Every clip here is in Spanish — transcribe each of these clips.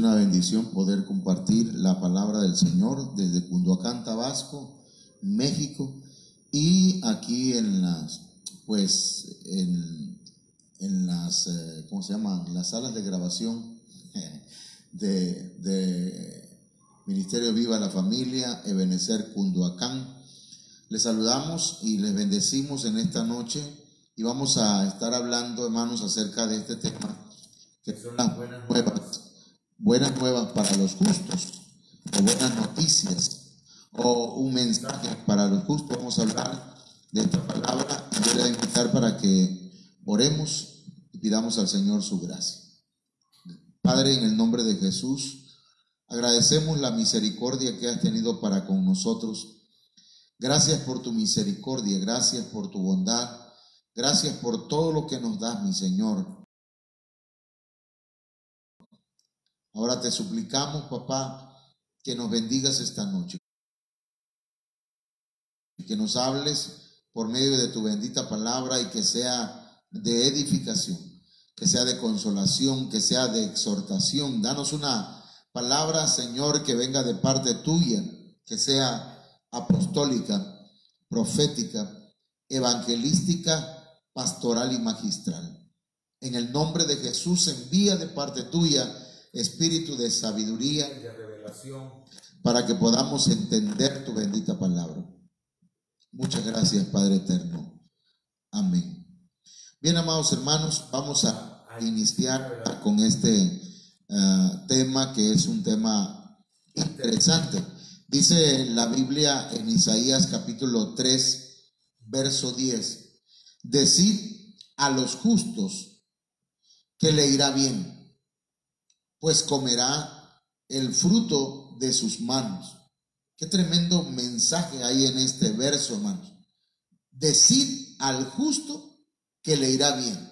una bendición poder compartir la palabra del Señor desde Cunduacán, Tabasco, México, y aquí en las, pues, en las, ¿cómo se llaman? Las salas de grabación de Ministerio Viva la Familia, Ebenecer Cunduacán. Les saludamos y les bendecimos en esta noche y vamos a estar hablando, hermanos, acerca de este tema que son las buenas nuevas para los justos, o buenas noticias, o un mensaje para los justos. Vamos a hablar de esta palabra y yo le voy a invitar para que oremos y pidamos al Señor su gracia. Padre, en el nombre de Jesús, agradecemos la misericordia que has tenido para con nosotros. Gracias por tu misericordia, gracias por tu bondad, gracias por todo lo que nos das, mi Señor. Ahora te suplicamos, papá, que nos bendigas esta noche, que nos hables por medio de tu bendita palabra y que sea de edificación, que sea de consolación, que sea de exhortación. Danos una palabra, Señor, que venga de parte tuya, que sea apostólica, profética, evangelística, pastoral y magistral. En el nombre de Jesús, envía de parte tuya espíritu de sabiduría y de revelación para que podamos entender tu bendita palabra. Muchas gracias, Padre eterno. Amén. Bien, amados hermanos, vamos a iniciar con este tema, que es un tema interesante. Dice la Biblia en Isaías capítulo 3, verso 10: decid a los justos que le irá bien, pues comerá el fruto de sus manos. Qué tremendo mensaje hay en este verso, hermanos. Decid al justo que le irá bien.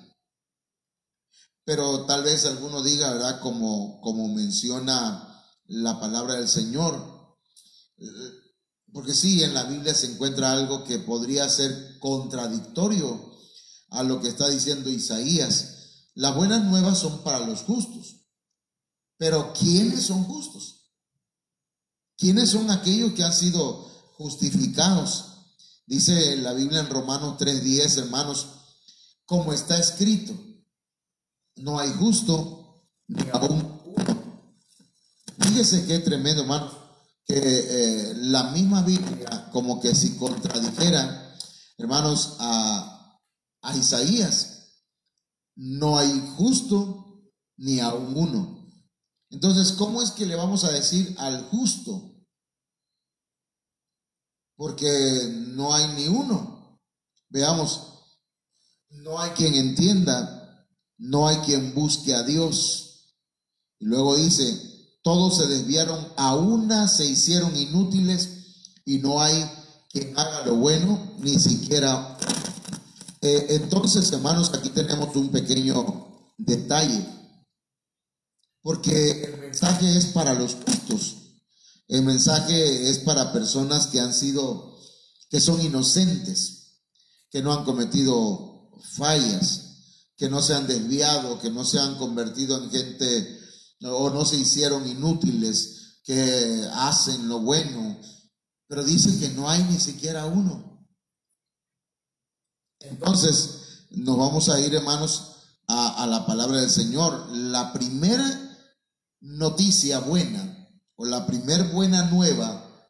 Pero tal vez alguno diga, ¿verdad? Como menciona la palabra del Señor. Porque sí, en la Biblia se encuentra algo que podría ser contradictorio a lo que está diciendo Isaías. Las buenas nuevas son para los justos. Pero ¿quiénes son justos? ¿Quiénes son aquellos que han sido justificados? Dice la Biblia en Romanos 3:10, hermanos, como está escrito, no hay justo ni aún uno. Fíjese qué tremendo, hermanos, que la misma Biblia como que si contradijera, hermanos, a Isaías. No hay justo ni aún uno. Entonces, ¿cómo es que le vamos a decir al justo? Porque no hay ni uno. Veamos, no hay quien entienda, no hay quien busque a Dios. Y luego dice, todos se desviaron, a una se hicieron inútiles y no hay quien haga lo bueno, ni siquiera. Entonces, hermanos, aquí tenemos un pequeño detalle. Porque el mensaje es para los justos. El mensaje es para personas que son inocentes, que no han cometido fallas, que no se han desviado, que no se han convertido en gente o no se hicieron inútiles, que hacen lo bueno. Pero dice que no hay ni siquiera uno. Entonces, nos vamos a ir, hermanos, a la palabra del Señor. La primera noticia buena, o la primer buena nueva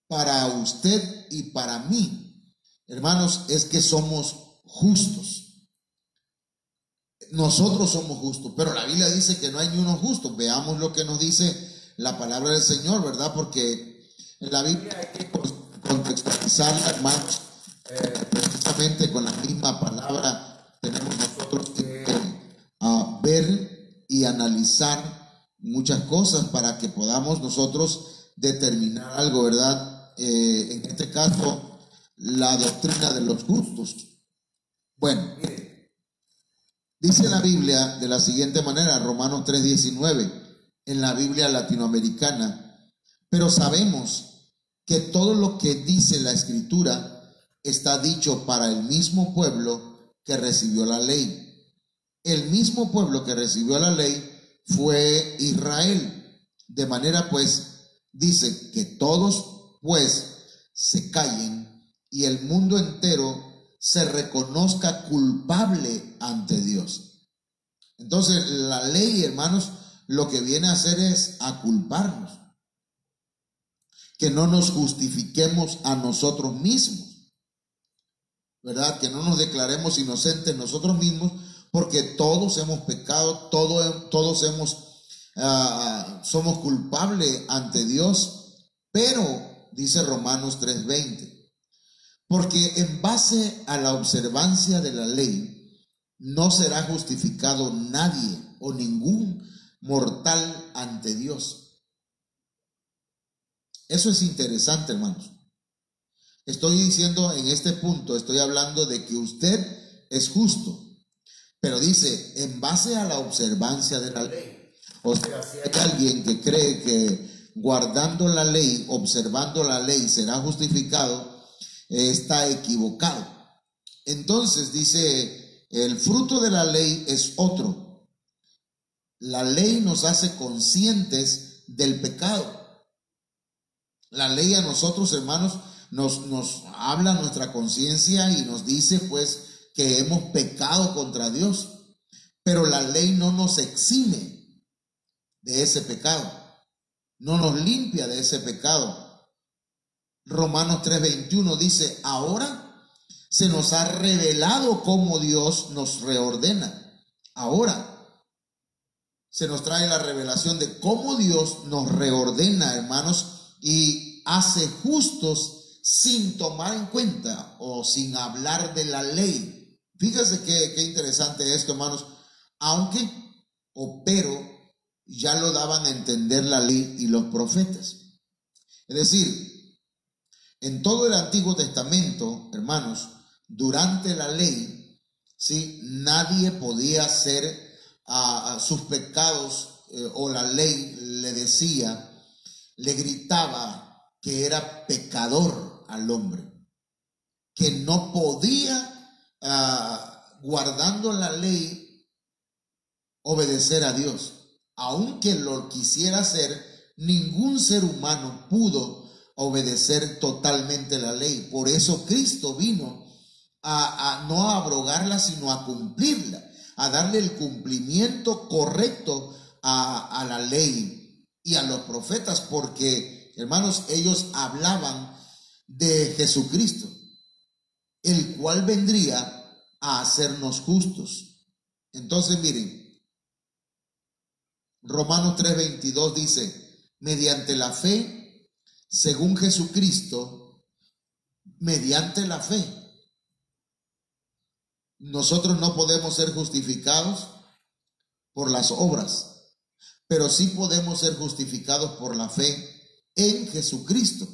para usted y para mí, hermanos, es que somos justos. Nosotros somos justos, pero la Biblia dice que no hay ni uno justo. Veamos lo que nos dice la palabra del Señor, ¿verdad? Porque en la Biblia hay que contextualizarla, hermanos, precisamente con la misma palabra tenemos nosotros que ver y analizar muchas cosas para que podamos nosotros determinar algo, ¿verdad? En este caso, la doctrina de los justos. Bueno, mire, dice la Biblia de la siguiente manera, Romanos 3:19, en la Biblia latinoamericana: pero sabemos que todo lo que dice la Escritura está dicho para el mismo pueblo que recibió la ley. El mismo pueblo que recibió la ley fue Israel. De manera pues, dice que todos pues se callen y el mundo entero se reconozca culpable ante Dios. Entonces la ley, hermanos, lo que viene a hacer es a culparnos, que no nos justifiquemos a nosotros mismos, ¿verdad? Que no nos declaremos inocentes nosotros mismos, porque todos hemos pecado, todos somos culpables ante Dios. Pero dice Romanos 3:20, porque en base a la observancia de la ley no será justificado nadie o ningún mortal ante Dios. Eso es interesante, hermanos. Estoy diciendo en este punto, estoy hablando de que usted es justo, pero dice, en base a la observancia de la ley. O sea, si hay alguien que cree que guardando la ley, observando la ley, será justificado, está equivocado. Entonces dice, el fruto de la ley es otro. La ley nos hace conscientes del pecado. La ley a nosotros, hermanos, nos habla nuestra conciencia y nos dice pues que hemos pecado contra Dios, pero la ley no nos exime de ese pecado, no nos limpia de ese pecado. Romanos 3:21 dice, ahora se nos ha revelado cómo Dios nos reordena. Ahora se nos trae la revelación de cómo Dios nos reordena, hermanos, y hace justos sin tomar en cuenta o sin hablar de la ley. Fíjese qué interesante esto, hermanos. Aunque o pero ya lo daban a entender la ley y los profetas. Es decir, en todo el Antiguo Testamento, hermanos, durante la ley, ¿sí?, nadie podía hacer sus pecados o la ley le decía, le gritaba que era pecador al hombre, que no podía, guardando la ley, obedecer a Dios. Aunque lo quisiera hacer, ningún ser humano pudo obedecer totalmente la ley. Por eso Cristo vino no a abrogarla, sino a cumplirla, a darle el cumplimiento correcto a la ley y a los profetas, porque, hermanos, ellos hablaban de Jesucristo, el cual vendría a hacernos justos. Entonces, miren, Romanos 3:22 dice, mediante la fe, según Jesucristo, mediante la fe. Nosotros no podemos ser justificados por las obras, pero sí podemos ser justificados por la fe en Jesucristo.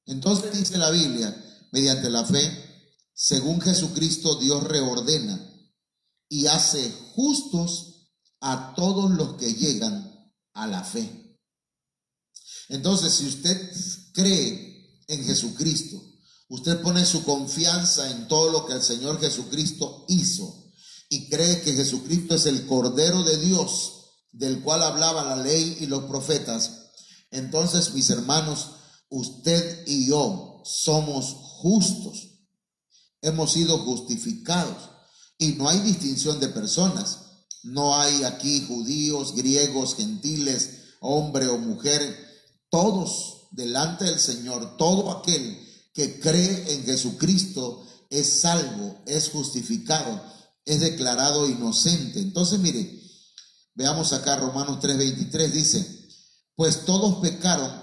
Entonces dice la Biblia, mediante la fe, según Jesucristo, Dios reordena y hace justos a todos los que llegan a la fe. Entonces, si usted cree en Jesucristo, usted pone su confianza en todo lo que el Señor Jesucristo hizo y cree que Jesucristo es el Cordero de Dios, del cual hablaba la ley y los profetas, entonces, mis hermanos, usted y yo somos justos, hemos sido justificados, y no hay distinción de personas. No hay aquí judíos, griegos, gentiles, hombre o mujer. Todos delante del Señor, todo aquel que cree en Jesucristo es salvo, es justificado, es declarado inocente. Entonces, mire, veamos acá Romanos 3:23, dice, pues todos pecaron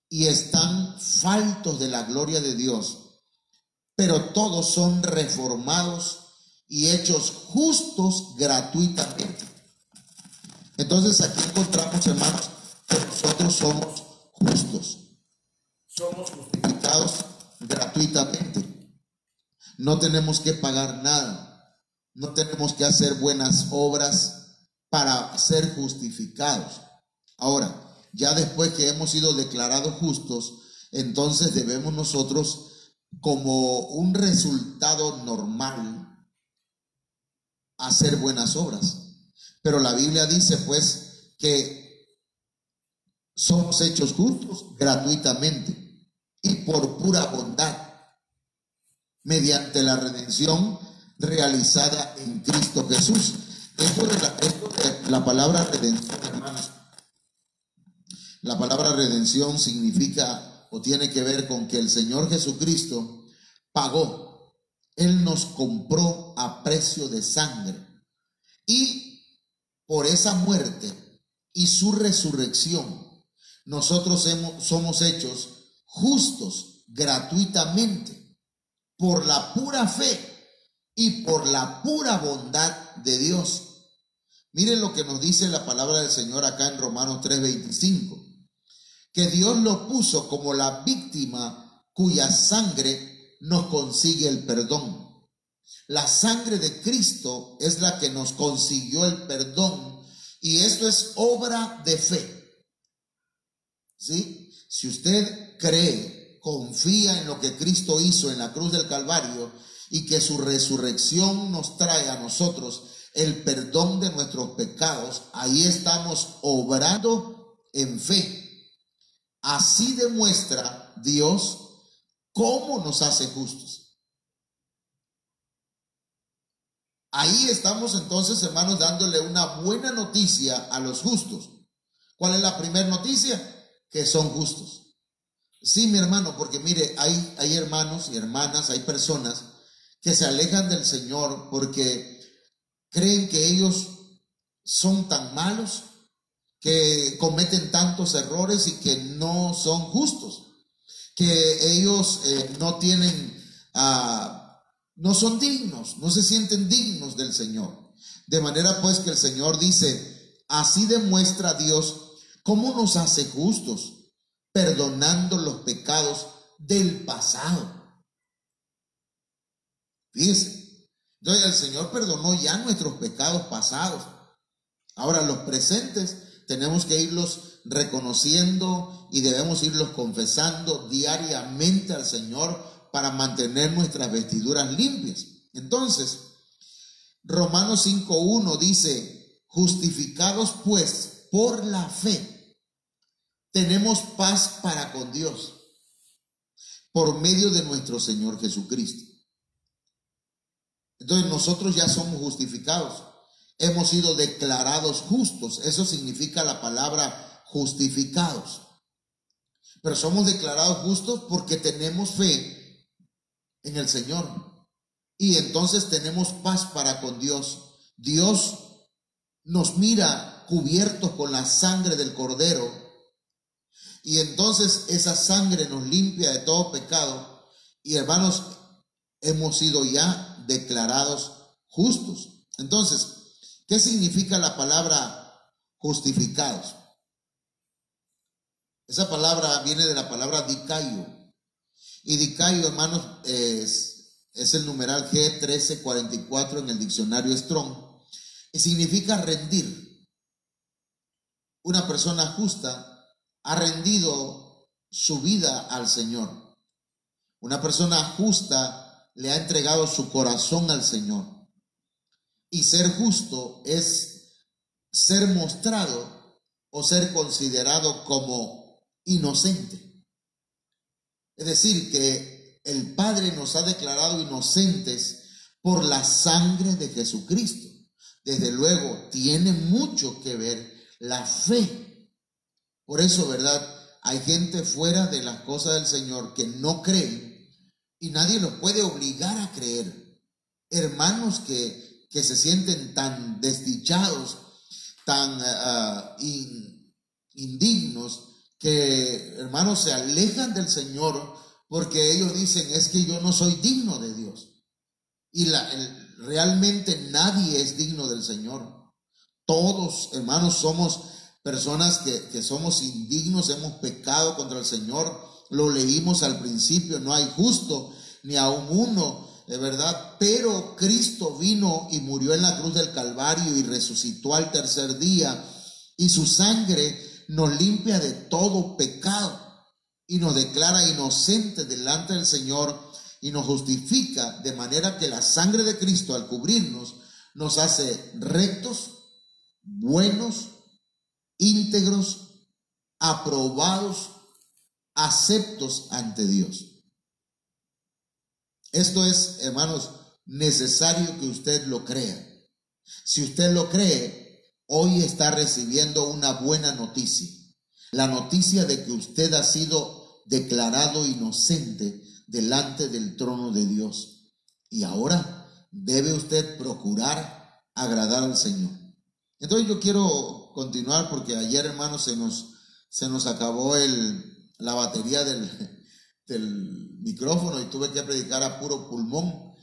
y están faltos de la gloria de Dios, pero todos son reformados y hechos justos gratuitamente. Entonces aquí encontramos, hermanos, que nosotros somos justos, somos justificados gratuitamente. No tenemos que pagar nada, no tenemos que hacer buenas obras para ser justificados. Ahora, ya después que hemos sido declarados justos, entonces debemos nosotros, como un resultado normal, hacer buenas obras. Pero la Biblia dice pues que somos hechos justos gratuitamente y por pura bondad, mediante la redención realizada en Cristo Jesús. Esto de la palabra redención, hermanos, la palabra redención significa o tiene que ver con que el Señor Jesucristo pagó. Él nos compró a precio de sangre, y por esa muerte y su resurrección nosotros somos hechos justos gratuitamente por la pura fe y por la pura bondad de Dios. Miren lo que nos dice la palabra del Señor acá en Romanos 3:25, que Dios lo puso como la víctima cuya sangre nos consigue el perdón. La sangre de Cristo es la que nos consiguió el perdón, y esto es obra de fe. ¿Sí? Si usted cree, confía en lo que Cristo hizo en la cruz del Calvario y que su resurrección nos trae a nosotros el perdón de nuestros pecados, ahí estamos obrando en fe. Así demuestra Dios cómo nos hace justos. Ahí estamos entonces, hermanos, dándole una buena noticia a los justos. ¿Cuál es la primera noticia? Que son justos. Sí, mi hermano, porque mire, hay hermanos y hermanas, hay personas que se alejan del Señor porque creen que ellos son tan malos, que cometen tantos errores y que no son justos, que ellos no tienen, no son dignos, no se sienten dignos del Señor. De manera pues que el Señor dice, así demuestra Dios cómo nos hace justos, perdonando los pecados del pasado. Fíjese, entonces el Señor perdonó ya nuestros pecados pasados. Ahora los presentes tenemos que irlos reconociendo y debemos irlos confesando diariamente al Señor para mantener nuestras vestiduras limpias. Entonces, Romanos 5:1 dice, justificados pues por la fe, tenemos paz para con Dios por medio de nuestro Señor Jesucristo. Entonces nosotros ya somos justificados, hemos sido declarados justos. Eso significa la palabra justificados. Pero somos declarados justos porque tenemos fe en el Señor, y entonces tenemos paz para con Dios. Dios nos mira cubiertos con la sangre del Cordero, y entonces esa sangre nos limpia de todo pecado, y hermanos, hemos sido ya declarados justos. Entonces, ¿qué significa la palabra justificados? Esa palabra viene de la palabra dicaio, y dicaio, hermanos, es el numeral G1344 en el diccionario Strong, y significa rendir. Una persona justa ha rendido su vida al Señor. Una persona justa le ha entregado su corazón al Señor. Y ser justo es ser mostrado o ser considerado como inocente. Es decir, que el Padre nos ha declarado inocentes por la sangre de Jesucristo. Desde luego, tiene mucho que ver la fe. Por eso, ¿verdad? Hay gente fuera de las cosas del Señor que no creen, y nadie los puede obligar a creer. Hermanos que se sienten tan desdichados, tan indignos, que hermanos se alejan del Señor porque ellos dicen, es que yo no soy digno de Dios. Y realmente nadie es digno del Señor. Todos, hermanos, somos personas que somos indignos, hemos pecado contra el Señor. Lo leímos al principio, no hay justo ni aun uno, de verdad. Pero Cristo vino y murió en la cruz del Calvario y resucitó al tercer día, y su sangre nos limpia de todo pecado y nos declara inocentes delante del Señor y nos justifica, de manera que la sangre de Cristo, al cubrirnos, nos hace rectos, buenos íntegros, aprobados, aceptos ante Dios. Esto es, hermanos, necesario que usted lo crea. Si usted lo cree, hoy está recibiendo una buena noticia. La noticia de que usted ha sido declarado inocente delante del trono de Dios. Y ahora debe usted procurar agradar al Señor. Entonces yo quiero continuar porque ayer, hermanos, se nos acabó la batería del micrófono y tuve que predicar a puro pulmón.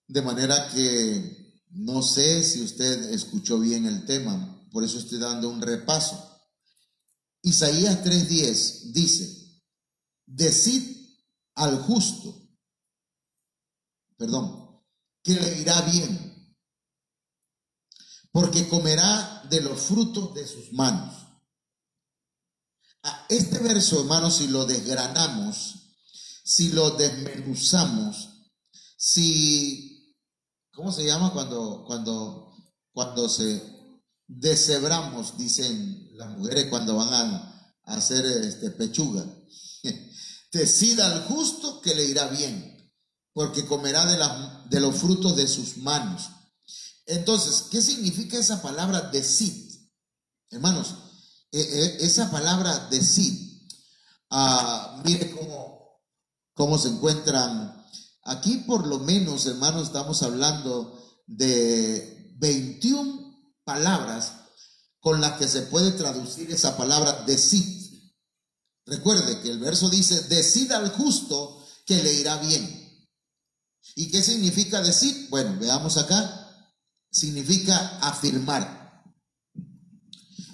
De manera que no sé si usted escuchó bien el tema, por eso estoy dando un repaso. Isaías 3:10 dice: decid al justo, que le irá bien, porque comerá de los frutos de sus manos. Este verso, hermanos, si lo desgranamos, si lo desmenuzamos, ¿cómo se llama cuando se deshebramos, dicen las mujeres cuando van a hacer pechuga? Decida al justo que le irá bien, porque comerá de los frutos de sus manos. Entonces, ¿qué significa esa palabra decid? Hermanos, esa palabra decid, mire cómo se encuentran. Aquí por lo menos, hermanos, estamos hablando de 21 palabras con las que se puede traducir esa palabra decid. Recuerde que el verso dice: decida al justo que le irá bien. ¿Y qué significa decir? Bueno, veamos acá. Significa afirmar.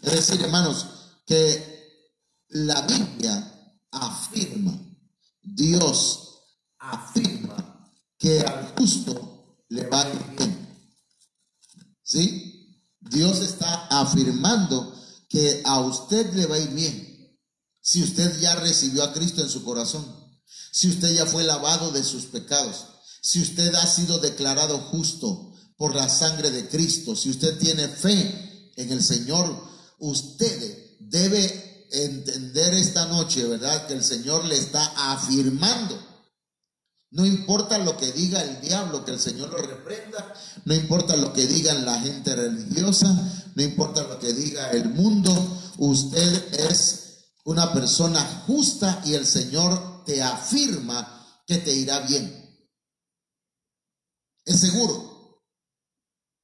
Es decir, hermanos, que la Biblia afirma, Dios afirma que al justo le va a ir bien. ¿Sí? Dios está afirmando que a usted le va a ir bien. Si usted ya recibió a Cristo en su corazón, si usted ya fue lavado de sus pecados, si usted ha sido declarado justo por la sangre de Cristo, si usted tiene fe en el Señor, usted debe entender esta noche, ¿verdad?, que el Señor le está afirmando. No importa lo que diga el diablo, que el Señor lo reprenda. No importa lo que digan la gente religiosa, no importa lo que diga el mundo. Usted es una persona justa y el Señor te afirma que te irá bien. Es seguro.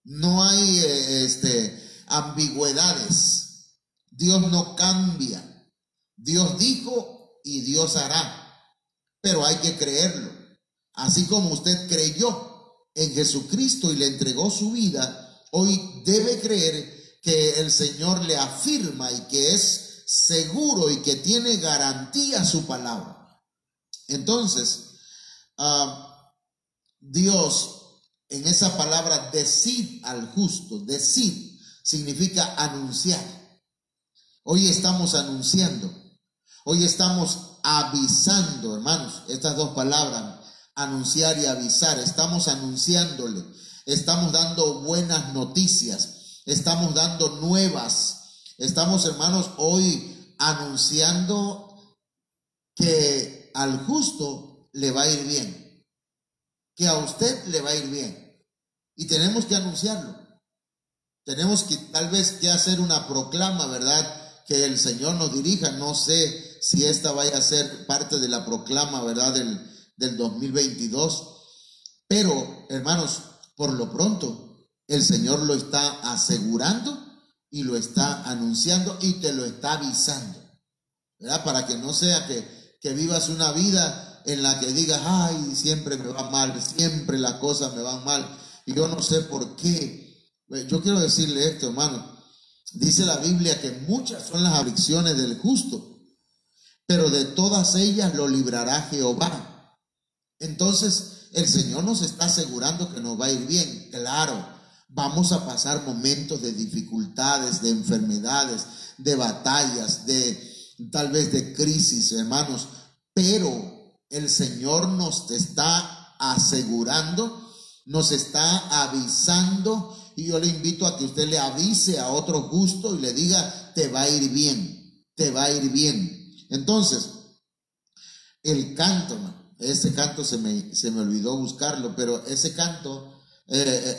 No hay ambigüedades. Dios no cambia. Dios dijo y Dios hará. Pero hay que creerlo. Así como usted creyó en Jesucristo y le entregó su vida, hoy debe creer que el Señor le afirma y que es seguro y que tiene garantía su palabra. Entonces, Dios en esa palabra decid al justo, decid significa anunciar. Hoy estamos anunciando, hoy estamos avisando, hermanos, estas dos palabras, anunciar y avisar. Estamos anunciándole, estamos dando buenas noticias, estamos dando nuevas. Estamos, hermanos, hoy anunciando que al justo le va a ir bien, que a usted le va a ir bien. Y tenemos que anunciarlo. Tenemos que tal vez que hacer una proclama, ¿verdad?, que el Señor nos dirija. No sé si esta vaya a ser parte de la proclama, ¿verdad?, del 2022. Pero, hermanos, por lo pronto, el Señor lo está asegurando y lo está anunciando y te lo está avisando, ¿verdad? Para que no sea que vivas una vida en la que digas: ay, siempre me va mal, siempre las cosas me van mal y yo no sé por qué. Yo quiero decirle esto, hermano. Dice la Biblia que muchas son las aflicciones del justo, pero de todas ellas lo librará Jehová. Entonces el Señor nos está asegurando que nos va a ir bien. Claro, vamos a pasar momentos de dificultades, de enfermedades, de batallas, tal vez de crisis, hermanos, pero el Señor nos está asegurando, nos está avisando, y yo le invito a que usted le avise a otro justo y le diga: te va a ir bien, te va a ir bien. Entonces, el canto, ese canto se me olvidó buscarlo, pero ese canto,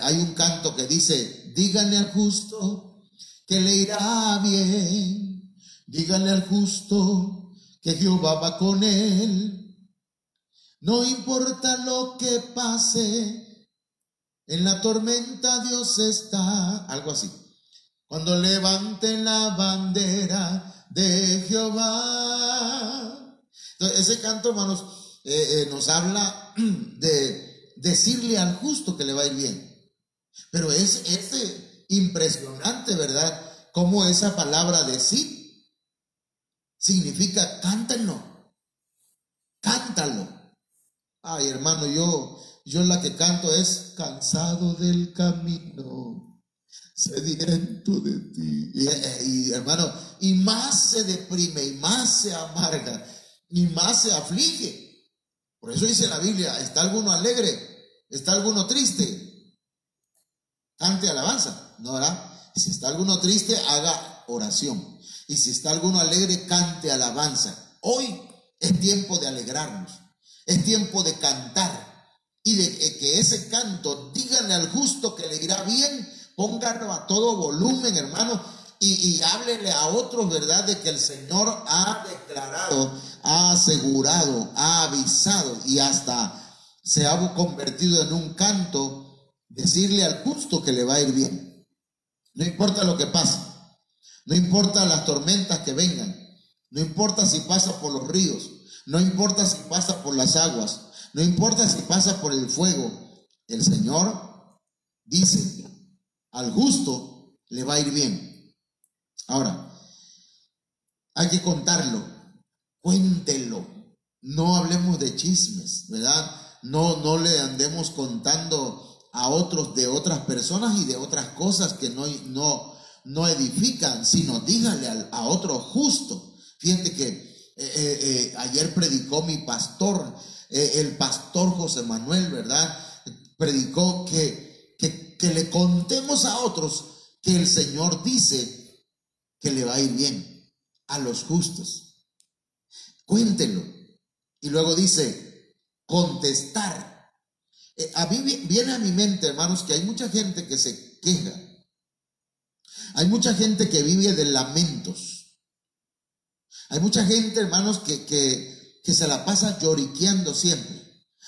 hay un canto que dice: díganle al justo que le irá bien, díganle al justo que Jehová va con él. No importa lo que pase, en la tormenta Dios está. Algo así. Cuando levanten la bandera de Jehová. Entonces, ese canto, hermanos, nos habla de decirle al justo que le va a ir bien. Pero es impresionante, ¿verdad? Cómo esa palabra decir significa cántenlo, cántalo. Ay, hermano, yo la que canto es: cansado del camino, sediento de ti. Y hermano, y más se deprime, y más se amarga, y más se aflige. Por eso dice la Biblia: ¿está alguno alegre? ¿Está alguno triste? Cante alabanza, ¿no, verdad? Si está alguno triste, haga oración. Y si está alguno alegre, cante alabanza. Hoy es tiempo de alegrarnos. Es tiempo de cantar y de que ese canto, díganle al justo que le irá bien, pónganlo a todo volumen, hermano, y háblele a otros, ¿verdad?, de que el Señor ha declarado, ha asegurado, ha avisado y hasta se ha convertido en un canto, decirle al justo que le va a ir bien. No importa lo que pase, no importa las tormentas que vengan, no importa si pasa por los ríos, no importa si pasa por las aguas, no importa si pasa por el fuego, el Señor dice: al justo le va a ir bien. Ahora, hay que contarlo, cuéntelo, no hablemos de chismes, ¿verdad? No le andemos contando a otros de otras personas y de otras cosas que no edifican, sino dígale a otro justo. Fíjate que ayer predicó mi pastor, el pastor José Manuel, ¿verdad? Predicó que le contemos a otros que el Señor dice que le va a ir bien a los justos. Cuéntelo. Y luego dice: contestar. A mí viene a mi mente, hermanos, que hay mucha gente que se queja. Hay mucha gente que vive de lamentos. Hay mucha gente, hermanos, que se la pasa lloriqueando siempre.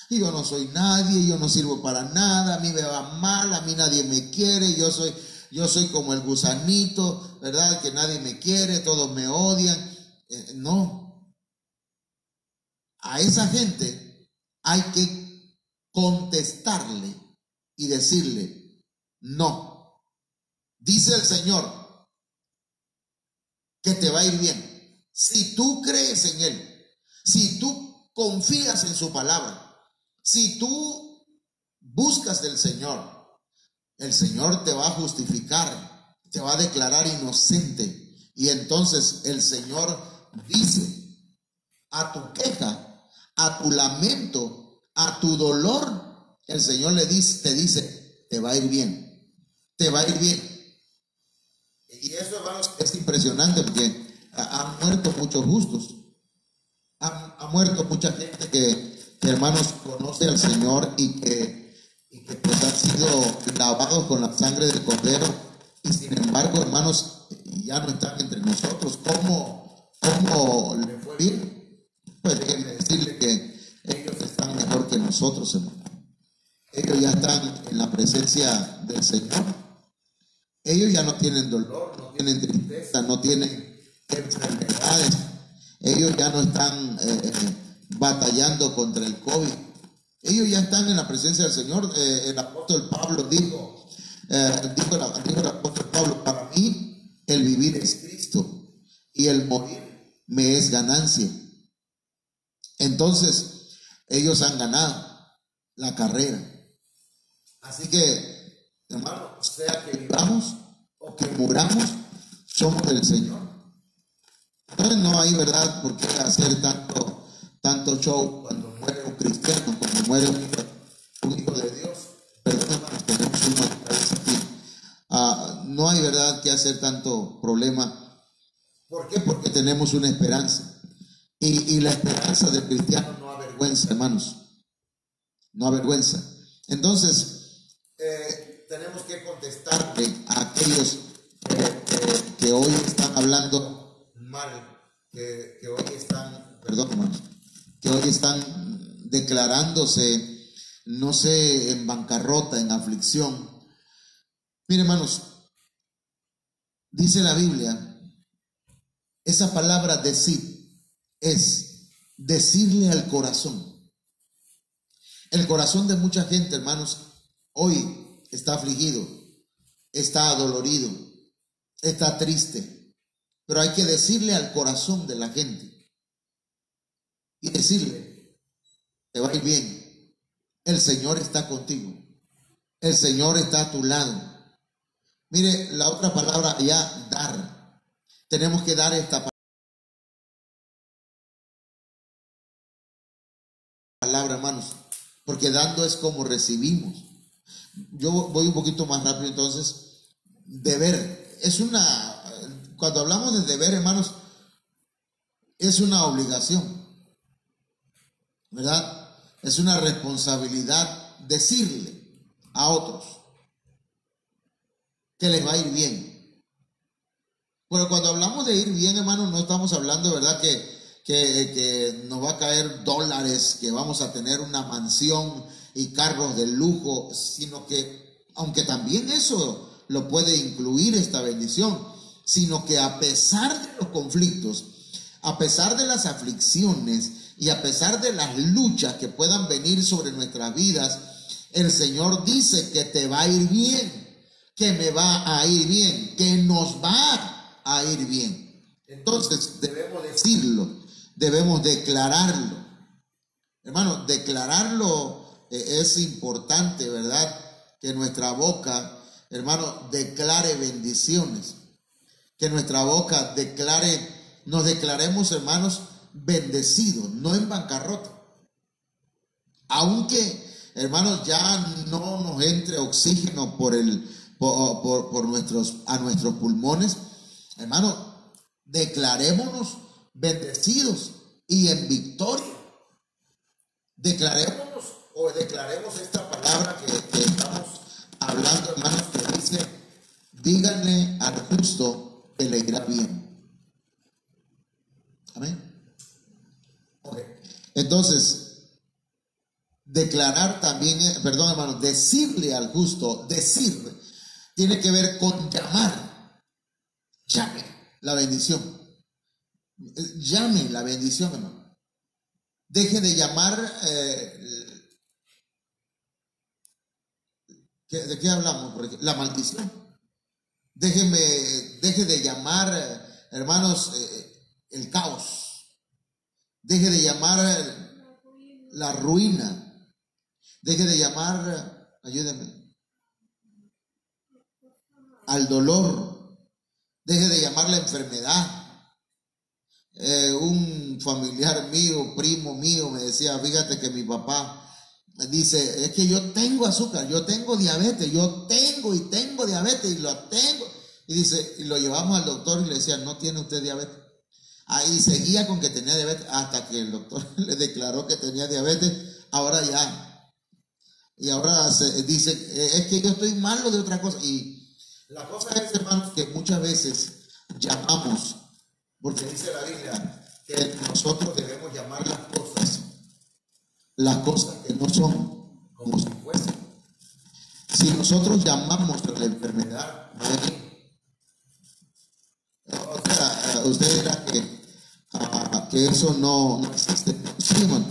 Y yo no soy nadie, yo no sirvo para nada, a mí me va mal, a mí nadie me quiere, yo soy como el gusanito, ¿verdad? Que nadie me quiere, todos me odian. No. A esa gente hay que contestarle y decirle: no. Dice el Señor que te va a ir bien. Si tú crees en Él, si tú confías en su palabra, si tú buscas del Señor, el Señor te va a justificar, te va a declarar inocente. Y entonces el Señor dice: a tu queja, a tu lamento, a tu dolor, el Señor te dice: te va a ir bien, te va a ir bien. Y eso, hermanos, es impresionante, porque han muerto muchos justos, ha muerto mucha gente que, hermanos, conoce al Señor y que pues han sido lavados con la sangre del Cordero, y sin embargo, hermanos, ya no están entre nosotros. ¿Cómo le fue bien? Pues déjenme decirle que ellos están mejor que nosotros, hermanos. Ellos ya están en la presencia del Señor. Ellos ya no tienen dolor, no tienen tristeza, no tienen enfermedades. Ellos ya no están batallando contra el COVID. Ellos ya están en la presencia del Señor. El apóstol Pablo dijo el apóstol Pablo: para mí el vivir es Cristo y el morir me es ganancia. Entonces ellos han ganado la carrera. Así que, hermano, sea que vivamos o que muramos, somos del Señor. Entonces no hay, ¿verdad?, por qué hacer tanto show cuando muere un cristiano, cuando muere un hijo de Dios. Perdón, hermanos, tenemos una cabeza aquí. No hay, ¿verdad?, que hacer tanto problema. ¿Por qué? Porque tenemos una esperanza. Y la esperanza del cristiano no avergüenza, hermanos. No avergüenza. Entonces, tenemos que contestarle a aquellos que hoy están hablando mal, que hoy están, perdón, hermanos, que hoy están declarándose, no sé, en bancarrota, en aflicción. Mire, hermanos, dice la Biblia, esa palabra decir es decirle al corazón. El corazón de mucha gente, hermanos, hoy está afligido, está adolorido, está triste, pero hay que decirle al corazón de la gente y decirle, te va a ir bien, el Señor está contigo, el Señor está a tu lado. Mire, la otra palabra ya, dar. Tenemos que dar esta palabra, hermanos, porque dando es como recibimos. Yo voy un poquito más rápido entonces. Deber es una, cuando hablamos de deber, hermanos, es una obligación, ¿verdad? Es una responsabilidad decirle a otros que les va a ir bien. Pero cuando hablamos de ir bien, hermanos, no estamos hablando, ¿verdad?, que nos va a caer dólares, que vamos a tener una mansión y carros de lujo, sino que, aunque también eso lo puede incluir esta bendición, sino que a pesar de los conflictos, a pesar de las aflicciones y a pesar de las luchas que puedan venir sobre nuestras vidas, el Señor dice que te va a ir bien, que me va a ir bien, que nos va a ir bien. Entonces debemos decirlo, debemos declararlo. Hermano, declararlo es importante, ¿verdad? Que nuestra boca, hermano, declare bendiciones. Que nuestra boca declare, nos declaremos, hermanos, bendecidos, no en bancarrota. Aunque, hermanos, ya no nos entre oxígeno por a nuestros pulmones, hermanos, declarémonos bendecidos y en victoria. Declaremos esta palabra que estamos hablando, hermanos, que dice, díganle al justo que le irá bien. Amén. Okay. Entonces, declarar también, perdón, hermanos, decirle al justo, decirle, tiene que ver con llamar. Llame la bendición. Llame la bendición, hermano. Deje de llamar. ¿De qué hablamos? Por ejemplo, la maldición. Deje de llamar, hermanos, el caos. Deje de llamar la ruina. Deje de llamar, ayúdenme, al dolor. Deje de llamar la enfermedad. Un familiar mío, primo mío, me decía, fíjate que mi papá dice, es que yo tengo azúcar, yo tengo diabetes, yo tengo diabetes y lo tengo. Y dice, y lo llevamos al doctor y le decía, no tiene usted diabetes. Ahí seguía con que tenía diabetes hasta que el doctor le declaró que tenía diabetes. Ahora ya. Y ahora dice, es que yo estoy malo de otra cosa. Y la cosa es, hermanos, que muchas veces llamamos, porque dice la Biblia que nosotros debemos llamar las cosas que no son como si fuesen. Si nosotros llamamos a la enfermedad, o sea, usted dirá que eso no existe. Sí, hermano.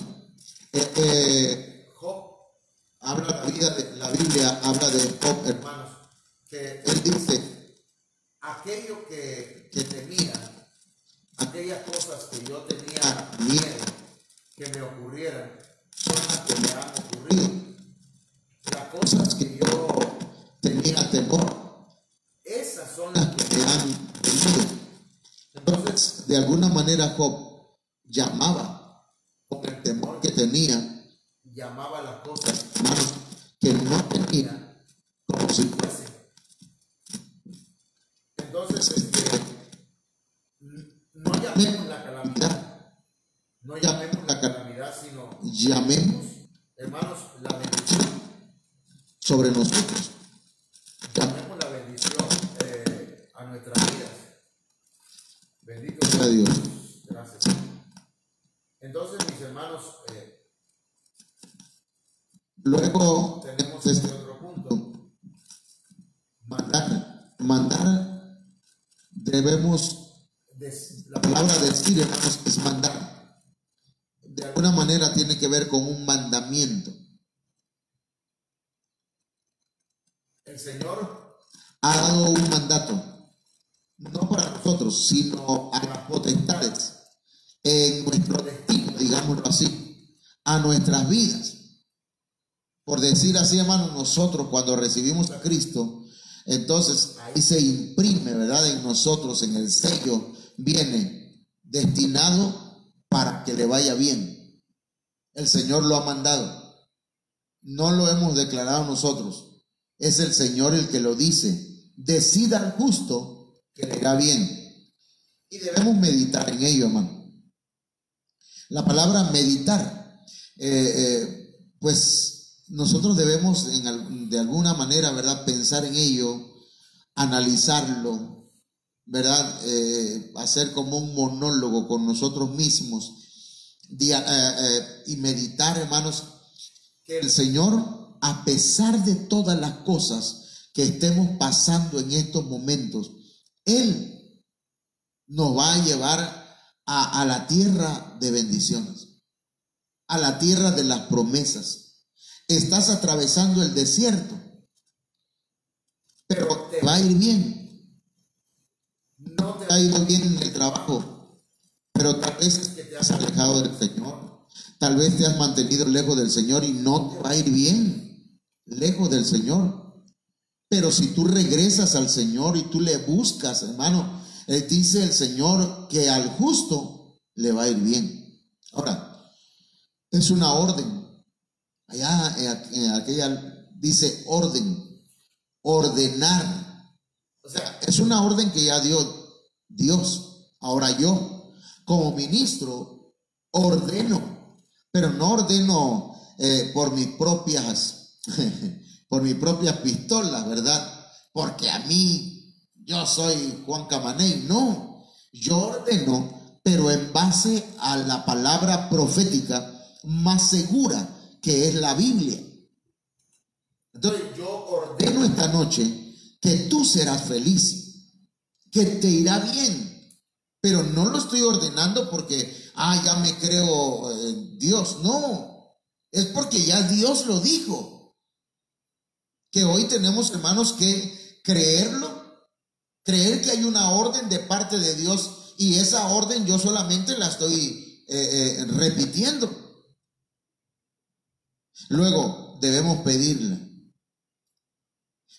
Job habla la Biblia habla de Job, hermanos, que él dice, aquello que temía, aquellas cosas que yo tenía miedo que me ocurrieran, son las que me han ocurrido. Las cosas que yo tenía temor, esas son las que me han venido. Entonces, de alguna manera Job llamaba, con el temor que tenía, llamaba las cosas, hermanos, que no tenía como si fuese. Entonces, llamemos la calamidad. No llamemos la calamidad, sino llamemos, hermanos, la bendición sobre nosotros. Llamemos la bendición a nuestras vidas. Bendito sea Dios. Gracias. Entonces, mis hermanos, luego tenemos este otro punto. Mandar, debemos, la palabra decir, hermanos, es mandar. De alguna manera tiene que ver con un mandamiento. El Señor ha dado un mandato, no para nosotros, sino a las potestades, en nuestro destino, digámoslo así, a nuestras vidas. Por decir así, hermanos, nosotros cuando recibimos a Cristo, entonces ahí se imprime, ¿verdad? En nosotros, en el sello, viene destinado para que le vaya bien. El Señor lo ha mandado. No lo hemos declarado nosotros. Es el Señor el que lo dice. Decida al justo que le irá bien. Y debemos meditar en ello, hermano. La palabra meditar, pues nosotros debemos de alguna manera, ¿verdad?, pensar en ello, analizarlo, ¿verdad?, hacer como un monólogo con nosotros mismos y meditar, hermanos, que el Señor, a pesar de todas las cosas que estemos pasando en estos momentos, Él nos va a llevar a la tierra de bendiciones, a la tierra de las promesas. Estás atravesando el desierto, pero te va a ir bien. No te ha ido bien en el trabajo, pero tal vez es que te has alejado del Señor. Tal vez te has mantenido lejos del Señor y no te va a ir bien lejos del Señor. Pero si tú regresas al Señor y tú le buscas, hermano, dice el Señor que al justo le va a ir bien. Ahora, es una orden. Allá en aquella dice orden, ordenar. O sea, es una orden que ya dio Dios. Ahora yo, como ministro, ordeno, pero no ordeno por mis propias pistolas, ¿verdad? Porque a mí, yo soy Juan Camaney. No, yo ordeno, pero en base a la palabra profética más segura, que es la Biblia. Entonces yo ordeno esta noche que tú serás feliz, que te irá bien, pero no lo estoy ordenando porque ya me creo Dios. No, es porque ya Dios lo dijo, que hoy tenemos, hermanos, que creerlo, creer que hay una orden de parte de Dios, y esa orden yo solamente la estoy repitiendo. Luego debemos pedirla.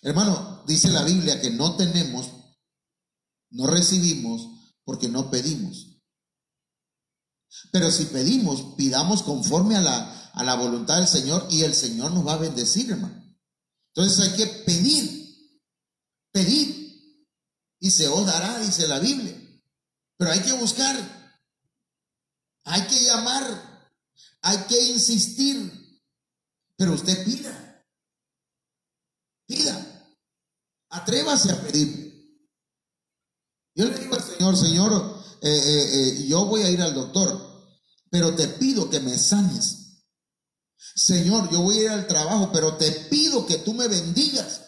Hermano, dice la Biblia que no tenemos, no recibimos porque no pedimos. Pero si pedimos, pidamos conforme a la voluntad del Señor, y el Señor nos va a bendecir, hermano. Entonces hay que pedir, y se os dará, dice la Biblia. Pero hay que buscar, hay que llamar, hay que insistir. Pero usted pida, atrévase a pedir. Yo le digo al Señor, yo voy a ir al doctor, pero te pido que me sanes. Señor, yo voy a ir al trabajo, pero te pido que tú me bendigas.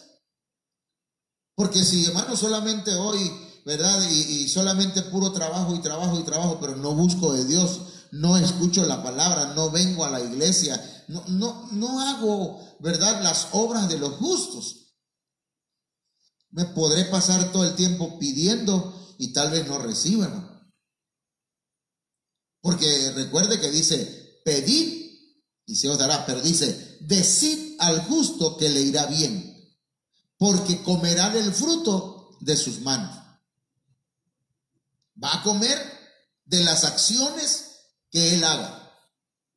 Porque si, hermano, solamente hoy, ¿verdad? Y solamente puro trabajo y trabajo y trabajo, pero no busco de Dios, no escucho la palabra, no vengo a la iglesia, no hago, ¿verdad?, las obras de los justos. Me podré pasar todo el tiempo pidiendo y tal vez no reciba, hermano. Porque recuerde que dice, pedid y se os dará, pero dice, decid al justo que le irá bien, porque comerá del fruto de sus manos. Va a comer de las acciones que él haga.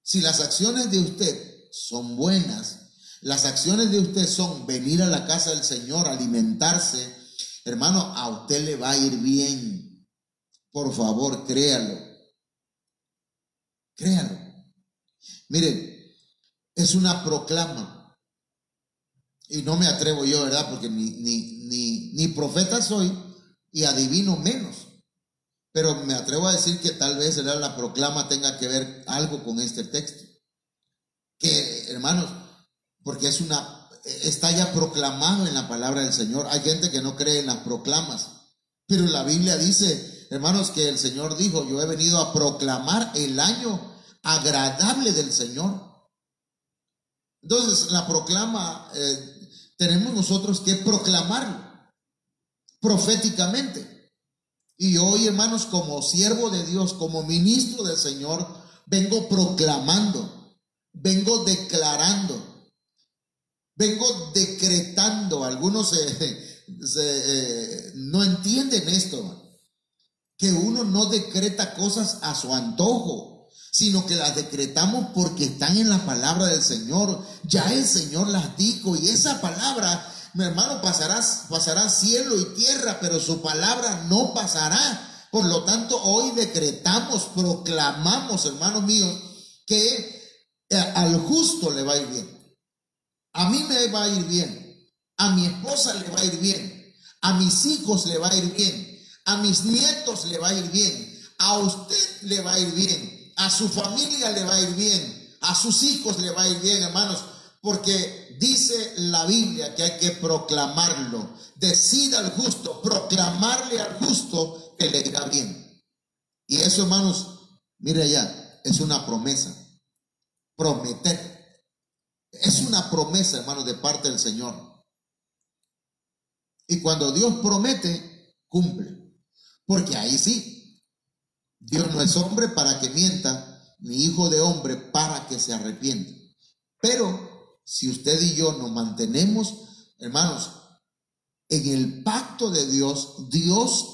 Si las acciones de usted son buenas, las acciones de usted son venir a la casa del Señor, alimentarse, hermano, a usted le va a ir bien. Por favor, créalo. Créalo. Miren, es una proclama. Y no me atrevo yo, ¿verdad? Porque ni profeta soy y adivino menos. Pero me atrevo a decir que tal vez, ¿verdad?, la proclama tenga que ver algo con este texto. Que, hermanos, porque está ya proclamado en la palabra del Señor. Hay gente que no cree en las proclamas, pero la Biblia dice, hermanos, que el Señor dijo: yo he venido a proclamar el año agradable del Señor. Entonces, la proclama tenemos nosotros que proclamarlo proféticamente. Y hoy, hermanos, como siervo de Dios, como ministro del Señor, vengo proclamando, vengo declarando, vengo decretando. Algunos no entienden esto, que uno no decreta cosas a su antojo, sino que las decretamos porque están en la palabra del Señor. Ya el Señor las dijo, y esa palabra, mi hermano, pasará cielo y tierra, pero su palabra no pasará. Por lo tanto, hoy decretamos, proclamamos, hermanos míos, que al justo le va a ir bien. A mí me va a ir bien, a mi esposa le va a ir bien, a mis hijos le va a ir bien, a mis nietos le va a ir bien, a usted le va a ir bien, a su familia le va a ir bien, a sus hijos le va a ir bien, hermanos, porque dice la Biblia que hay que proclamarlo. Decida al justo, proclamarle al justo que le irá bien. Y eso, hermanos, mire allá, es una promesa. Prometer. Es una promesa, hermanos, de parte del Señor. Y cuando Dios promete, cumple. Porque ahí sí, Dios no es hombre para que mienta, ni hijo de hombre para que se arrepienta. Pero si usted y yo nos mantenemos, hermanos, en el pacto de Dios, Dios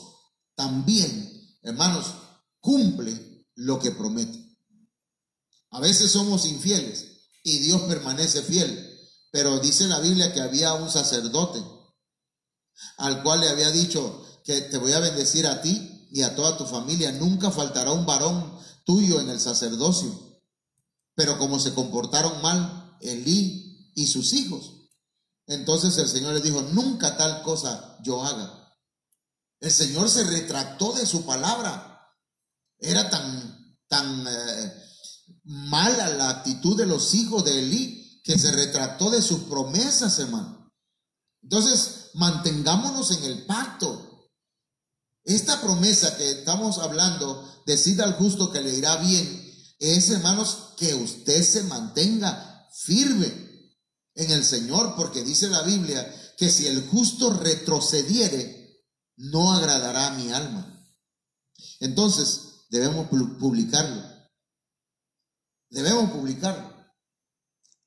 también, hermanos, cumple lo que promete. A veces somos infieles y Dios permanece fiel, pero dice la Biblia que había un sacerdote al cual le había dicho que te voy a bendecir a ti y a toda tu familia, nunca faltará un varón tuyo en el sacerdocio. Pero como se comportaron mal Elí y sus hijos, entonces el Señor les dijo: nunca tal cosa yo haga. El Señor se retractó de su palabra. Era tan mala la actitud de los hijos de Elí que se retractó de sus promesas, hermano. Entonces, mantengámonos en el pacto. Esta promesa que estamos hablando, decida al justo que le irá bien, es, hermanos, que usted se mantenga firme en el Señor, porque dice la Biblia que si el justo retrocediere, no agradará a mi alma. Entonces, debemos publicarlo. Debemos publicarlo.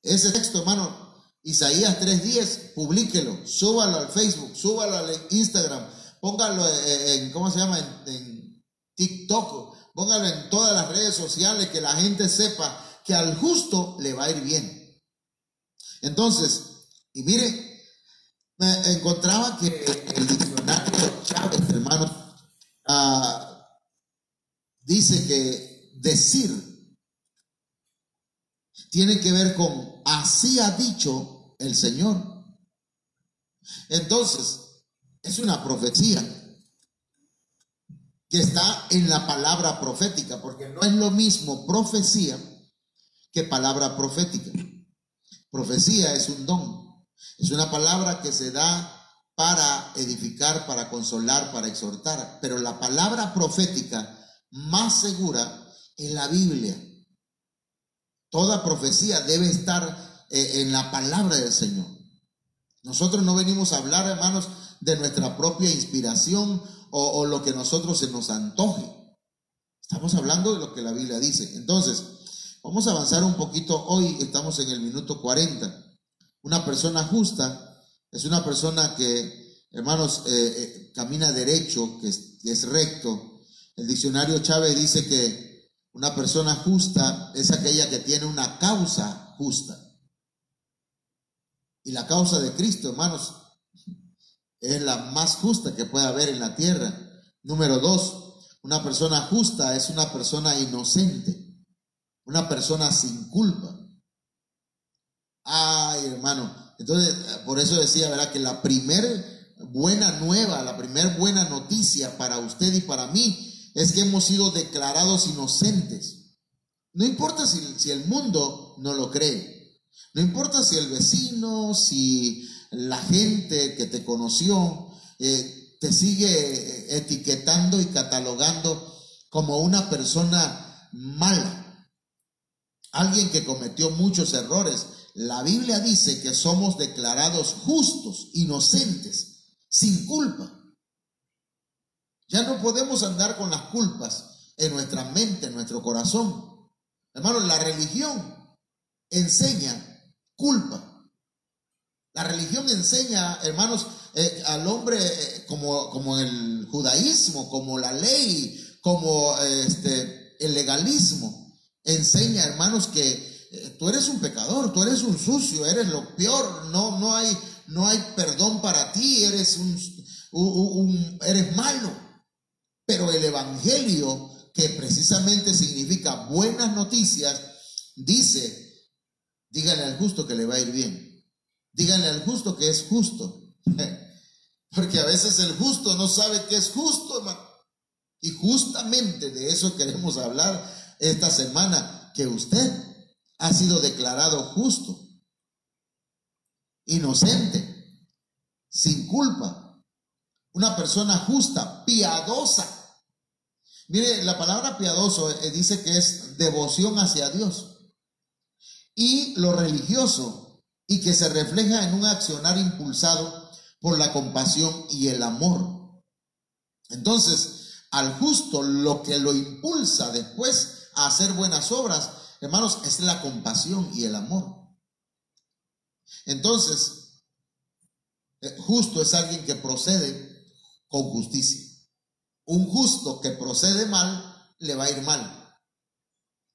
Ese texto, hermano, Isaías 3:10, publíquelo, súbalo al Facebook, súbalo al Instagram, póngalo en ¿cómo se llama? En TikTok, póngalo en todas las redes sociales, que la gente sepa que al justo le va a ir bien. Entonces, y mire, me encontraba que el diccionario Chávez, hermano, dice que decir tiene que ver con así ha dicho el Señor. Entonces, es una profecía que está en la palabra profética, porque no es lo mismo profecía que palabra profética. Profecía es un don, es una palabra que se da para edificar, para consolar, para exhortar, pero la palabra profética más segura es la Biblia. Toda profecía debe estar en la palabra del Señor. Nosotros no venimos a hablar, hermanos, de nuestra propia inspiración o lo que a nosotros se nos antoje. Estamos hablando de lo que la Biblia dice. Entonces, vamos a avanzar un poquito. Hoy estamos en el minuto 40. Una persona justa es una persona que, hermanos, camina derecho, que es recto. El diccionario Chávez dice que una persona justa es aquella que tiene una causa justa. Y la causa de Cristo, hermanos, es la más justa que puede haber en la tierra. Número 2, Una persona justa es una persona inocente, una persona sin culpa. Ay, hermano, entonces por eso decía, ¿verdad?, que la primer buena nueva, la primer buena noticia para usted y para mí es que hemos sido declarados inocentes. No importa si el mundo no lo cree, no importa si el vecino, si la gente que te conoció te sigue etiquetando y catalogando como una persona mala, alguien que cometió muchos errores. La Biblia dice que somos declarados justos, inocentes, sin culpa. Ya no podemos andar con las culpas en nuestra mente, en nuestro corazón. Hermanos, la religión enseña culpa. La religión enseña, hermanos, al hombre como el judaísmo, como la ley, como el legalismo. Enseña, hermanos, que tú eres un pecador, tú eres un sucio, eres lo peor, no hay perdón para ti, eres eres malo. Pero el evangelio, que precisamente significa buenas noticias, dice: díganle al justo que le va a ir bien. Díganle al justo que es justo. Porque a veces el justo no sabe que es justo, hermano. Y justamente de eso queremos hablar esta semana, que usted ha sido declarado justo, inocente, sin culpa, una persona justa, piadosa. Mire, la palabra piadoso dice que es devoción hacia Dios y lo religioso, y que se refleja en un accionar impulsado por la compasión y el amor. Entonces, al justo lo que lo impulsa después a hacer buenas obras, hermanos, es la compasión y el amor. Entonces, justo es alguien que procede con justicia. Un justo que procede mal, le va a ir mal.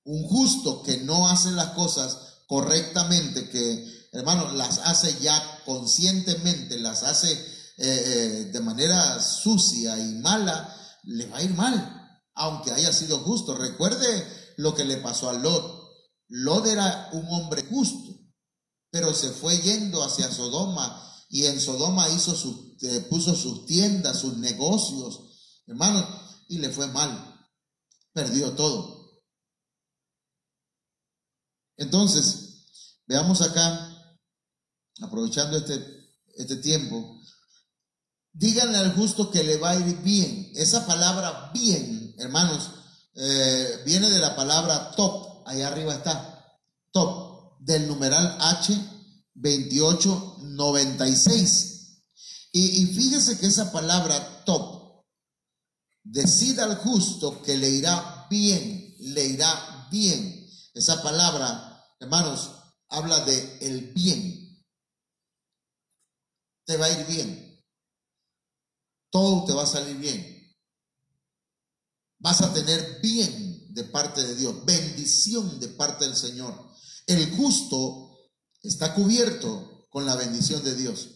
Un justo que no hace las cosas correctamente, que, hermano, las hace ya conscientemente, las hace de manera sucia y mala, le va a ir mal, aunque haya sido justo. Recuerde lo que le pasó a Lot. Lot era un hombre justo, pero se fue yendo hacia Sodoma, y en Sodoma puso sus tiendas, sus negocios, hermano, y le fue mal, perdió todo. Entonces, veamos acá, aprovechando este tiempo, díganle al justo que le va a ir bien. Esa palabra bien, hermanos, viene de la palabra top, allá arriba está, top, del numeral H 2896. Y fíjese que esa palabra top, decida al justo que le irá bien, le irá bien. Esa palabra, hermanos, habla de el bien. Te va a ir bien. Todo te va a salir bien. Vas a tener bien de parte de Dios, bendición de parte del Señor. El justo está cubierto con la bendición de Dios.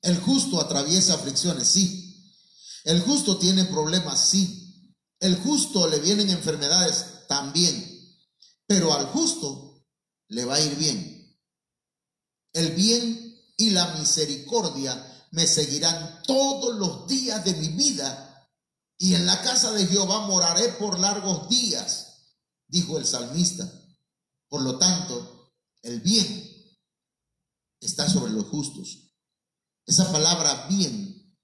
El justo atraviesa aflicciones, sí. El justo tiene problemas, sí. El justo le vienen enfermedades, también. Pero al justo le va a ir bien. El bien y la misericordia me seguirán todos los días de mi vida, y en la casa de Jehová moraré por largos días, dijo el salmista. Por lo tanto, el bien está sobre los justos. Esa palabra bien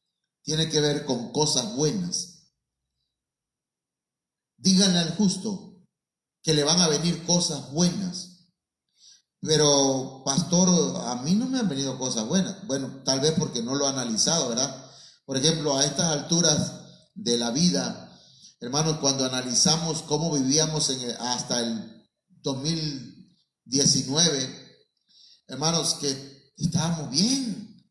tiene que ver con cosas buenas. Díganle al justo que le van a venir cosas buenas. Pero, pastor, a mí no me han venido cosas buenas. Bueno, tal vez porque no lo he analizado, ¿verdad? Por ejemplo, a estas alturas de la vida, hermanos, cuando analizamos cómo vivíamos hasta el 2019, hermanos, que estábamos bien,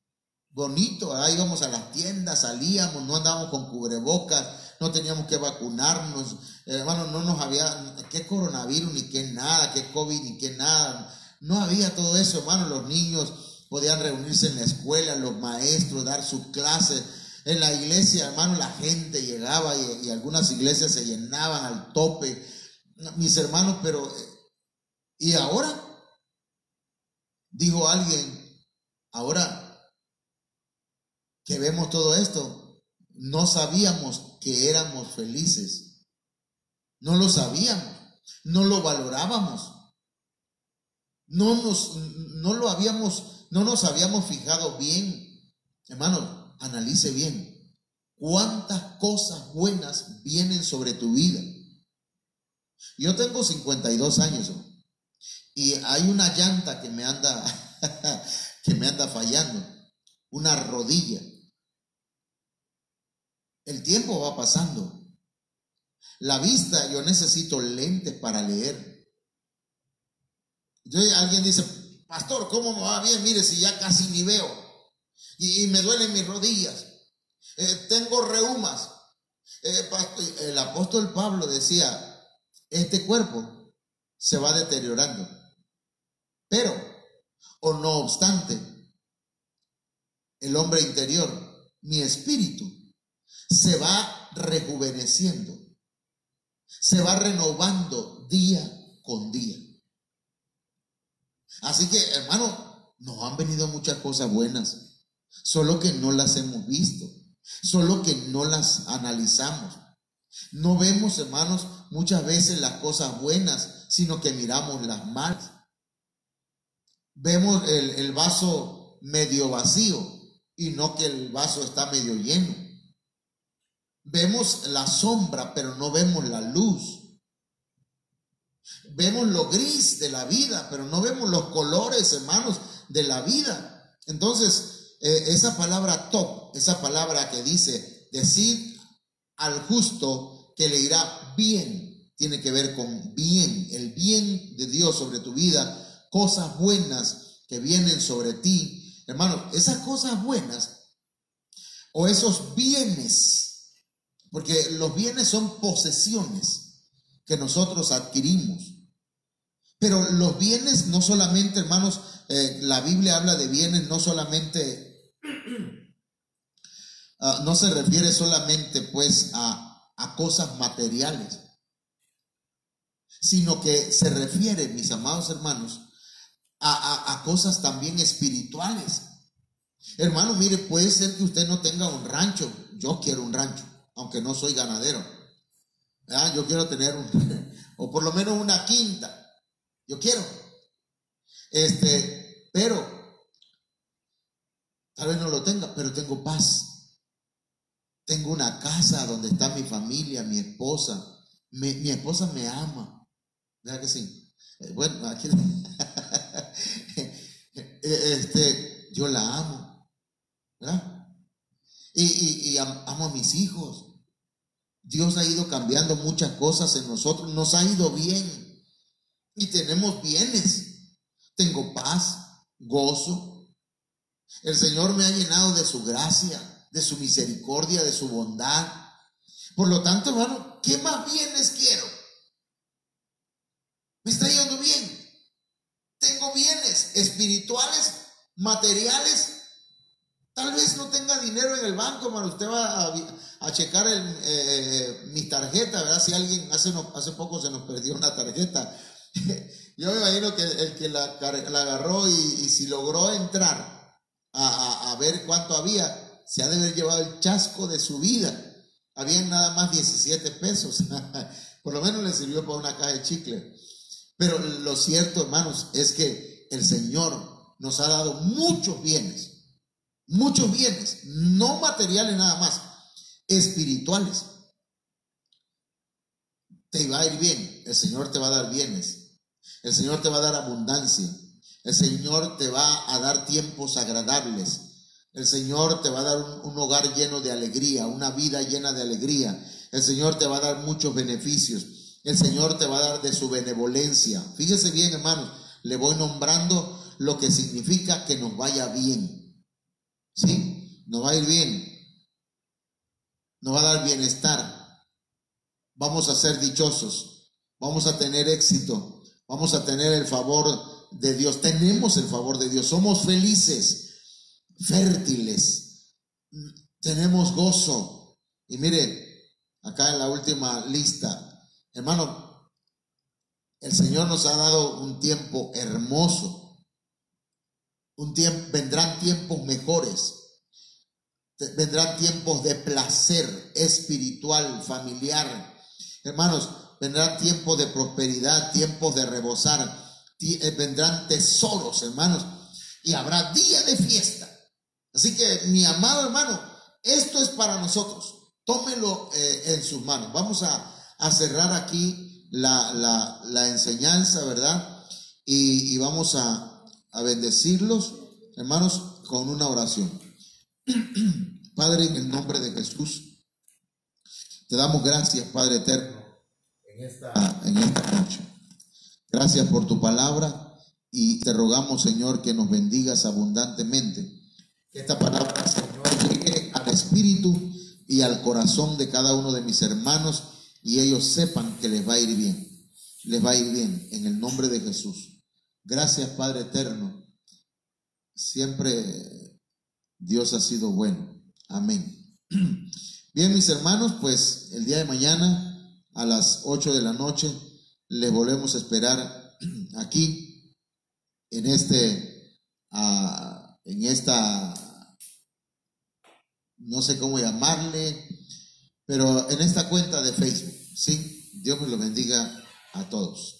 bonito, ¿verdad? Íbamos a las tiendas, salíamos, no andábamos con cubrebocas, no teníamos que vacunarnos, hermanos, no nos había qué coronavirus, ni qué nada, qué COVID, ni qué nada. No había todo eso, hermanos. Los niños podían reunirse en la escuela, los maestros, dar sus clases. En la iglesia, hermano, la gente llegaba y algunas iglesias se llenaban al tope. Mis hermanos, pero ¿y ahora? Dijo alguien, ahora que vemos todo esto, no sabíamos que éramos felices. No lo sabíamos, no lo valorábamos. No nos habíamos fijado bien. Hermano, analice bien. ¿Cuántas cosas buenas vienen sobre tu vida? Yo tengo 52 años, ¿no? Y hay una llanta que me anda fallando, una rodilla. El tiempo va pasando. La vista, yo necesito lentes para leer. Entonces alguien dice, pastor, ¿cómo me va bien? Mire, si ya casi ni veo y me duelen mis rodillas, tengo reumas. El apóstol Pablo decía, este cuerpo se va deteriorando, pero, o no obstante, el hombre interior, mi espíritu, se va rejuveneciendo, se va renovando día con día. Así que, hermano, nos han venido muchas cosas buenas, solo que no las hemos visto, solo que no las analizamos. No vemos, hermanos, muchas veces las cosas buenas, sino que miramos las malas. Vemos el vaso medio vacío y no que el vaso está medio lleno. Vemos la sombra, pero no vemos la luz. Vemos lo gris de la vida, pero no vemos los colores, hermanos, de la vida. Entonces, esa palabra top, esa palabra que dice, decir al justo que le irá bien, tiene que ver con bien, el bien de Dios sobre tu vida, cosas buenas que vienen sobre ti. Hermano, esas cosas buenas o esos bienes, porque los bienes son posesiones que nosotros adquirimos. Pero los bienes no solamente, hermanos, la Biblia habla de bienes, no solamente, no se refiere solamente pues a cosas materiales, sino que se refiere, mis amados hermanos, a cosas también espirituales. Hermano, mire, puede ser que usted no tenga un rancho. Yo quiero un rancho, aunque no soy ganadero. Yo quiero tener o por lo menos una quinta. Yo quiero. Pero tal vez no lo tenga, pero tengo paz. Tengo una casa donde está mi familia, mi esposa. Mi esposa me ama. ¿Verdad que sí? Bueno, aquí yo la amo, ¿verdad? Y amo a mis hijos. Dios ha ido cambiando muchas cosas en nosotros, nos ha ido bien y tenemos bienes. Tengo paz, gozo. El Señor me ha llenado de su gracia, de su misericordia, de su bondad. Por lo tanto, hermano, ¿qué más bienes quiero? Me está yendo bien. Tengo bienes espirituales, materiales. Tal vez no tenga dinero en el banco, hermano. Usted va a checar mi tarjeta, ¿verdad? Si alguien hace poco se nos perdió una tarjeta. Yo me imagino que el que la agarró y si logró entrar a ver cuánto había, se ha de haber llevado el chasco de su vida. Habían nada más 17 pesos. Por lo menos le sirvió para una caja de chicle. Pero lo cierto, hermanos, es que el Señor nos ha dado muchos bienes, no materiales nada más, espirituales. Te va a ir bien, el Señor te va a dar bienes, el Señor te va a dar abundancia, el Señor te va a dar tiempos agradables, el Señor te va a dar un hogar lleno de alegría, una vida llena de alegría, el Señor te va a dar muchos beneficios. El Señor te va a dar de su benevolencia. Fíjese bien, hermanos, le voy nombrando lo que significa que nos vaya bien. ¿Sí? Nos va a ir bien. Nos va a dar bienestar. Vamos a ser dichosos. Vamos a tener éxito. Vamos a tener el favor de Dios. Tenemos el favor de Dios. Somos felices, fértiles. tenemos gozo. Y mire, acá en la última lista, hermano, el Señor nos ha dado un tiempo hermoso. Vendrán tiempos mejores. Vendrán tiempos de placer espiritual, familiar. Hermanos, vendrán tiempos de prosperidad, tiempos de rebosar. Vendrán tesoros, hermanos. Y habrá día de fiesta. Así que, mi amado hermano, esto es para nosotros. Tómelo en sus manos. Vamos a cerrar aquí la enseñanza, ¿verdad? Y vamos a bendecirlos, hermanos, con una oración. Padre, en el nombre de Jesús, te damos gracias, Padre eterno, en esta noche. Gracias por tu palabra y te rogamos, Señor, que nos bendigas abundantemente. Que esta palabra, Señor, llegue al espíritu y al corazón de cada uno de mis hermanos y ellos sepan que les va a ir bien. Les va a ir bien en el nombre de Jesús. Gracias, Padre eterno. Siempre Dios ha sido bueno. Amén. Bien, mis hermanos, pues el día de mañana a las 8 de la noche les volvemos a esperar aquí en esta, no sé cómo llamarle, pero en esta cuenta de Facebook. Sí, Dios me lo bendiga a todos.